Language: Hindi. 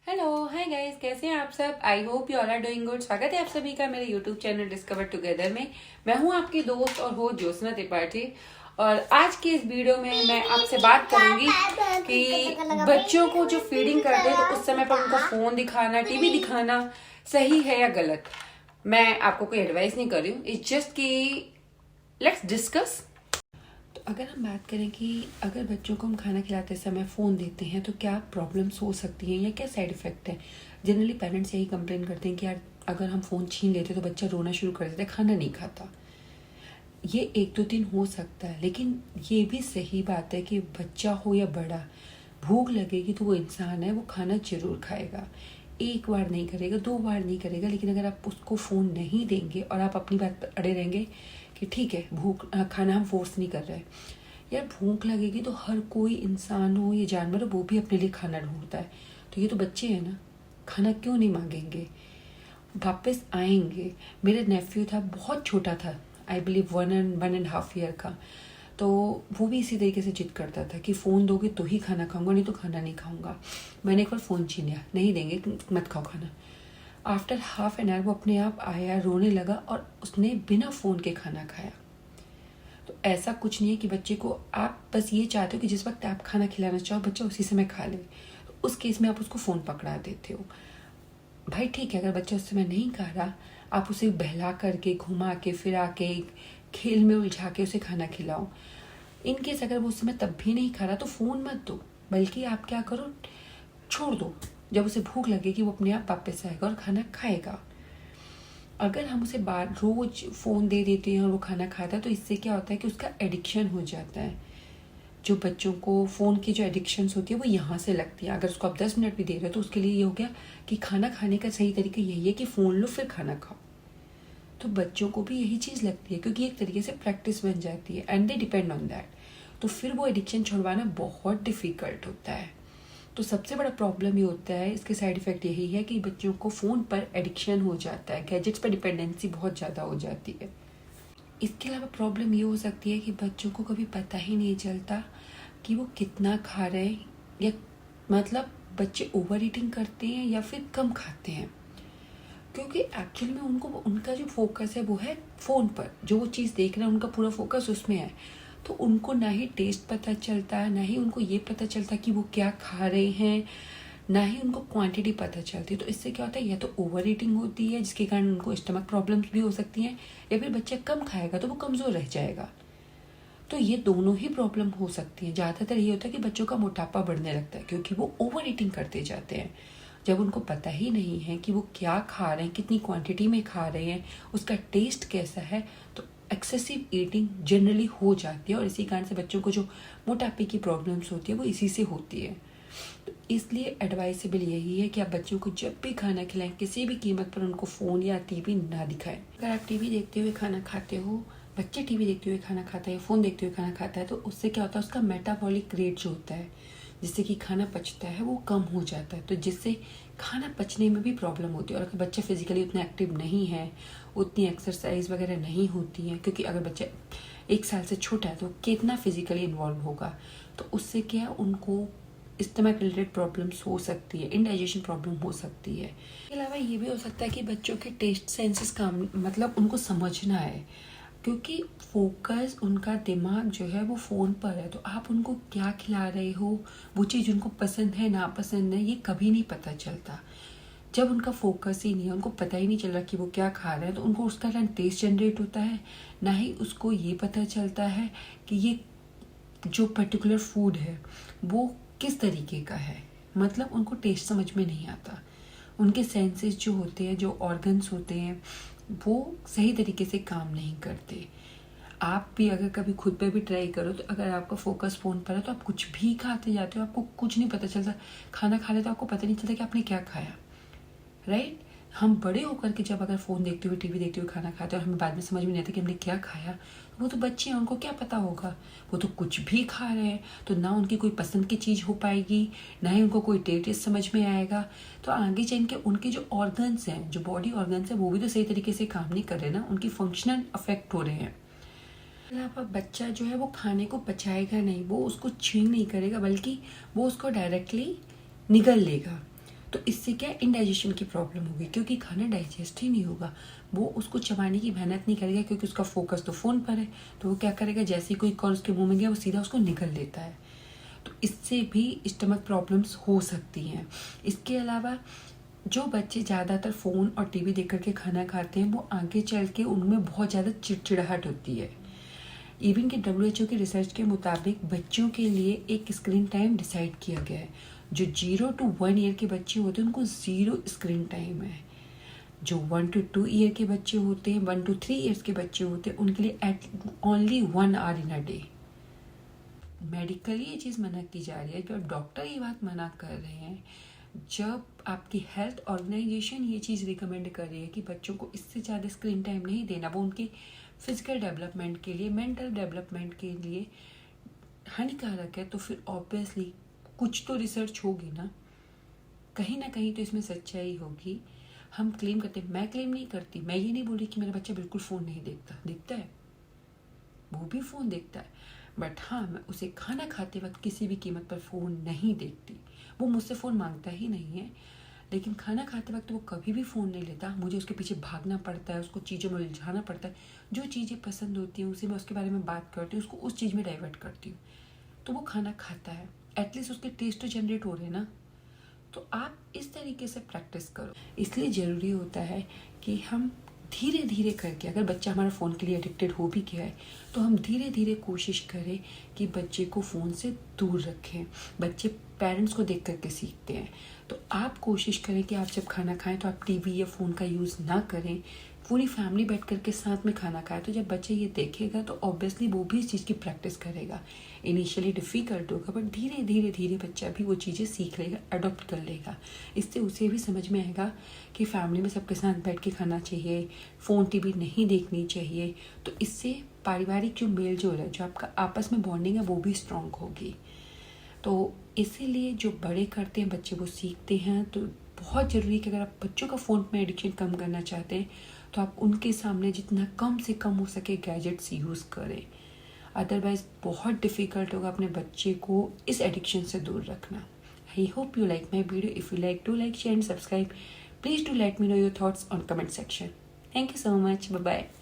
हेलो हाय गाइस, कैसे हैं आप सब। I hope you all are doing good. स्वागत है आप सभी का मेरे यूट्यूब चैनल डिस्कवर टुगेदर में। मैं हूं आपकी दोस्त और होस्ट ज्योत्सना त्रिपाठी। और आज की इस वीडियो में मैं आपसे बात करूंगी कि बच्चों को जो फीडिंग करते हैं तो उस समय पर उनको फोन दिखाना, टीवी दिखाना सही है या गलत। मैं आपको कोई एडवाइस नहीं कर रही हूँ, इट्स जस्ट कि लेट्स डिस्कस। तो अगर हम बात करें कि अगर बच्चों को हम खाना खिलाते समय फ़ोन देते हैं तो क्या प्रॉब्लम्स हो सकती हैं या क्या साइड इफ़ेक्ट है। जनरली पेरेंट्स यही कंप्लेन करते हैं कि यार अगर हम फ़ोन छीन लेते तो बच्चा रोना शुरू कर देता है, खाना नहीं खाता। ये एक दो दिन हो सकता है, लेकिन ये भी सही बात है कि बच्चा हो या बड़ा, भूख लगेगी तो वो इंसान है, वो खाना ज़रूर खाएगा। एक बार नहीं करेगा, दो बार नहीं करेगा, लेकिन अगर आप उसको फ़ोन नहीं देंगे और आप अपनी बात पर अड़े रहेंगे कि ठीक है खाना हम फोर्स नहीं कर रहे, यार भूख लगेगी तो हर कोई इंसान हो या जानवर हो वो भी अपने लिए खाना ढूंढता है। तो ये तो बच्चे हैं ना, खाना क्यों नहीं मांगेंगे, वापस आएंगे। मेरा नेफ्यू था, बहुत छोटा था, आई बिलीव 1.5 ईयर का। तो वो भी इसी तरीके से जिद करता था कि फ़ोन दोगे तो ही खाना खाऊंगा, नहीं तो खाना नहीं खाऊंगा। मैंने एक बार फ़ोन छीन लिया, नहीं देंगे मत खाओ खाना। आफ्टर हाफ एन आवर वो अपने आप आया, रोने लगा और उसने बिना फ़ोन के खाना खाया। तो ऐसा कुछ नहीं है कि बच्चे को आप बस ये चाहते हो कि जिस वक्त आप खाना खिलाना चाहो बच्चा उसी समय खा ले, तो उस केस में आप उसको फ़ोन पकड़ा देते हो। भाई ठीक है, अगर बच्चा उस समय नहीं खा रहा, आप उसे बहला करके, घुमा के, फिरा के, खेल में उलझा के उसे खाना खिलाओ। इन केस अगर वो उस समय तब भी नहीं खा रहा तो फ़ोन मत दो, बल्कि आप क्या करो, छोड़ दो। जब उसे भूख लगेगी वो अपने आप वापस आएगा और खाना खाएगा। अगर हम उसे बार रोज फ़ोन दे देते हैं और वो खाना खाता है तो इससे क्या होता है कि उसका एडिक्शन हो जाता है। जो बच्चों को फ़ोन की जो एडिक्शंस होती है वो यहाँ से लगती है। अगर उसको आप 10 मिनट भी दे रहे हो तो उसके लिए ये हो गया कि खाना खाने का सही तरीका यही है कि फ़ोन लो फिर खाना खाओ। तो बच्चों को भी यही चीज़ लगती है, क्योंकि एक तरीके से प्रैक्टिस बन जाती है and they depend on that. तो फिर वो एडिक्शन छुड़वाना बहुत डिफ़िकल्ट होता है। तो सबसे बड़ा प्रॉब्लम ये होता है, इसके साइड इफ़ेक्ट यही है कि बच्चों को फ़ोन पर एडिक्शन हो जाता है, गैजेट्स पर डिपेंडेंसी बहुत ज़्यादा हो जाती है। इसके अलावा प्रॉब्लम ये हो सकती है कि बच्चों को कभी पता ही नहीं चलता कि वो कितना खा रहे हैं, या मतलब बच्चे ओवर ईटिंग करते हैं या फिर कम खाते हैं। क्योंकि एक्चुअल में उनको उनका जो फोकस है वो है फ़ोन पर, जो वो चीज़ देख रहे हैं उनका पूरा फोकस उसमें है। तो उनको ना ही टेस्ट पता चलता है, ना ही उनको ये पता चलता कि वो क्या खा रहे हैं, ना ही उनको क्वांटिटी पता चलती है। तो इससे क्या होता है, या तो ओवर ईटिंग होती है जिसके कारण उनको स्टमक प्रॉब्लम्स भी हो सकती हैं, या फिर बच्चा कम खाएगा तो वो कमज़ोर रह जाएगा। तो ये दोनों ही प्रॉब्लम हो सकती हैं। ज़्यादातर ये होता है कि बच्चों का मोटापा बढ़ने लगता है क्योंकि वो ओवर ईटिंग करते जाते हैं। जब उनको पता ही नहीं है कि वो क्या खा रहे हैं, कितनी क्वांटिटी में खा रहे हैं, उसका टेस्ट कैसा है, तो एक्सेसिव ईटिंग जनरली हो जाती है। और इसी कारण से बच्चों को जो मोटापे की प्रॉब्लम्स होती है वो इसी से होती है। तो इसलिए एडवाइसेबल यही है कि आप बच्चों को जब भी खाना खिलाएं किसी भी कीमत पर उनको फ़ोन या टीवी ना दिखाएं। अगर आप टीवी देखते हुए खाना खाते हो, बच्चे टीवी देखते हुए खाना खाता है या फ़ोन देखते हुए खाना खाता है, तो उससे क्या होता है, उसका मेटाबॉलिक रेट जो होता है जिससे कि खाना पचता है वो कम हो जाता है। तो जिससे खाना पचने में भी प्रॉब्लम होती है। और अगर बच्चा फिजिकली उतना एक्टिव नहीं है, उतनी एक्सरसाइज वगैरह नहीं होती है, क्योंकि अगर बच्चा 1 साल से छोटा है तो कितना फिजिकली इन्वॉल्व होगा, तो उससे क्या उनको स्टमक रिलेटेड प्रॉब्लम्स हो सकती है, इंडाइजेशन प्रॉब्लम हो सकती है। इसके अलावा ये भी हो सकता है कि बच्चों के टेस्ट सेंसेस काम मतलब उनको समझना है, क्योंकि फोकस उनका दिमाग जो है वो फ़ोन पर है। तो आप उनको क्या खिला रहे हो, वो चीज़ उनको पसंद है नापसंद है, ये कभी नहीं पता चलता। जब उनका फोकस ही नहीं है, उनको पता ही नहीं चल रहा कि वो क्या खा रहे हैं, तो उनको उसका ना टेस्ट जनरेट होता है, ना ही उसको ये पता चलता है कि ये जो पर्टिकुलर फूड है वो किस तरीके का है। मतलब उनको टेस्ट समझ में नहीं आता। उनके सेंसेस जो होते हैं, जो ऑर्गन्स होते हैं, वो सही तरीके से काम नहीं करते। आप भी अगर कभी खुद पे भी ट्राई करो, तो अगर आपका फोकस फ़ोन पर है तो आप कुछ भी खाते जाते हो, आपको कुछ नहीं पता चलता। खाना खा ले तो आपको पता नहीं चलता कि आपने क्या खाया, राइट। हम बड़े होकर के जब अगर फ़ोन देखते हुए, टीवी देखते हुए खाना खाते हैं और हमें बाद में समझ में नहीं आता कि हमने क्या खाया, वो तो बच्चे हैं, उनको क्या पता होगा। वो तो कुछ भी खा रहे हैं, तो ना उनकी कोई पसंद की चीज़ हो पाएगी, ना ही उनको कोई टेस्ट समझ में आएगा। तो आगे चल के उनके जो ऑर्गन्स हैं, जो बॉडी ऑर्गन्स हैं, वो भी तो सही तरीके से काम नहीं कर रहे ना, उनकी फंक्शनल अफेक्ट हो रहे हैं। अलावा बच्चा जो है वो खाने को पचाएगा नहीं, वो उसको छीन नहीं करेगा, बल्कि वो उसको डायरेक्टली निगल लेगा। तो इससे क्या इंडाइजेशन की प्रॉब्लम होगी, क्योंकि खाना डाइजेस्ट ही नहीं होगा। वो उसको चबाने की मेहनत नहीं करेगा, क्योंकि उसका फोकस तो फ़ोन पर है। तो वो क्या करेगा, जैसे ही कोई कॉल उसके मुंह में गया वो सीधा उसको निगल लेता है। तो इससे भी स्टमक प्रॉब्लम्स हो सकती हैं। इसके अलावा जो बच्चे ज़्यादातर फ़ोन और टीवी देख करके खाना खाते हैं, वो आगे चल के उनमें बहुत ज़्यादा चिड़चिड़ाहट होती है। इवन कि WHO के रिसर्च के मुताबिक बच्चों के लिए एक स्क्रीन टाइम डिसाइड किया गया है। जो 0 to 1 ईयर के बच्चे होते हैं उनको 0 स्क्रीन टाइम है। जो 1 to 2 ईयर के बच्चे होते हैं, 1 to 3 ईयर्स के बच्चे होते हैं, उनके लिए only 1 hour in a day. Medically ये चीज़ मना की जा रही है, जब डॉक्टर ये बात मना कर रहे हैं, जब आपकी हेल्थ ऑर्गेनाइजेशन ये चीज़ रिकमेंड कर रही है कि बच्चों को इससे ज़्यादा स्क्रीन टाइम नहीं देना, वो उनके फिजिकल डेवलपमेंट के लिए, मेंटल डेवलपमेंट के लिए हानिकारक है, तो फिर ऑब्वियसली कुछ तो रिसर्च होगी ना कहीं तो इसमें सच्चाई होगी। हम क्लेम करते हैं, मैं क्लेम नहीं करती, मैं ये नहीं बोल रही कि मेरा बच्चा बिल्कुल फ़ोन नहीं देखता है, वो भी फ़ोन देखता है, बट हाँ, मैं उसे खाना खाते वक्त किसी भी कीमत पर फ़ोन नहीं देखती। वो मुझसे फ़ोन मांगता ही नहीं है, लेकिन खाना खाते वक्त वो कभी भी फ़ोन नहीं लेता। मुझे उसके पीछे भागना पड़ता है, उसको चीज़ों में उलझाना पड़ता है। जो चीज़ें पसंद होती हैं उसे मैं उसके बारे में बात करती हूँ, उसको उस चीज़ में डाइवर्ट करती हूँ, तो वो खाना खाता है। एटलीस्ट उसके टेस्ट तो जनरेट हो रहे हैं ना। तो आप इस तरीके से प्रैक्टिस करो। इसलिए ज़रूरी होता है कि हम धीरे धीरे करके, अगर बच्चा हमारा फ़ोन के लिए एडिक्टेड हो भी गया है, तो हम धीरे धीरे कोशिश करें कि बच्चे को फ़ोन से दूर रखें। बच्चे पेरेंट्स को देख करके सीखते हैं, तो आप कोशिश करें कि आप जब खाना खाएं तो आप टीवी या फ़ोन का यूज़ ना करें, पूरी फैमिली बैठ करके साथ में खाना खाए। तो जब बच्चे ये देखेगा तो ऑब्वियसली वो भी इस चीज़ की प्रैक्टिस करेगा। इनिशियली डिफ़िकल्ट होगा, बट धीरे धीरे धीरे बच्चा भी वो चीज़ें सीख लेगा, अडॉप्ट कर लेगा। इससे उसे भी समझ में आएगा कि फैमिली में सबके साथ बैठ के खाना चाहिए, फ़ोन टीवी नहीं देखनी चाहिए। तो इससे पारिवारिक जो मेल जोल है, जो आपका आपस में बॉन्डिंग है, वो भी स्ट्रॉन्ग होगी। तो इसीलिए जो बड़े करते हैं बच्चे वो सीखते हैं। तो बहुत ज़रूरी है कि अगर आप बच्चों का फ़ोन में एडिक्शन कम करना चाहते हैं तो आप उनके सामने जितना कम से कम हो सके गैजेट्स यूज़ करें। अदरवाइज़ बहुत डिफ़िकल्ट होगा अपने बच्चे को इस एडिक्शन से दूर रखना। आई hope you like my video. If you like, do like, share and subscribe. Please do let me know your thoughts on comment section. Thank you so much. Bye bye.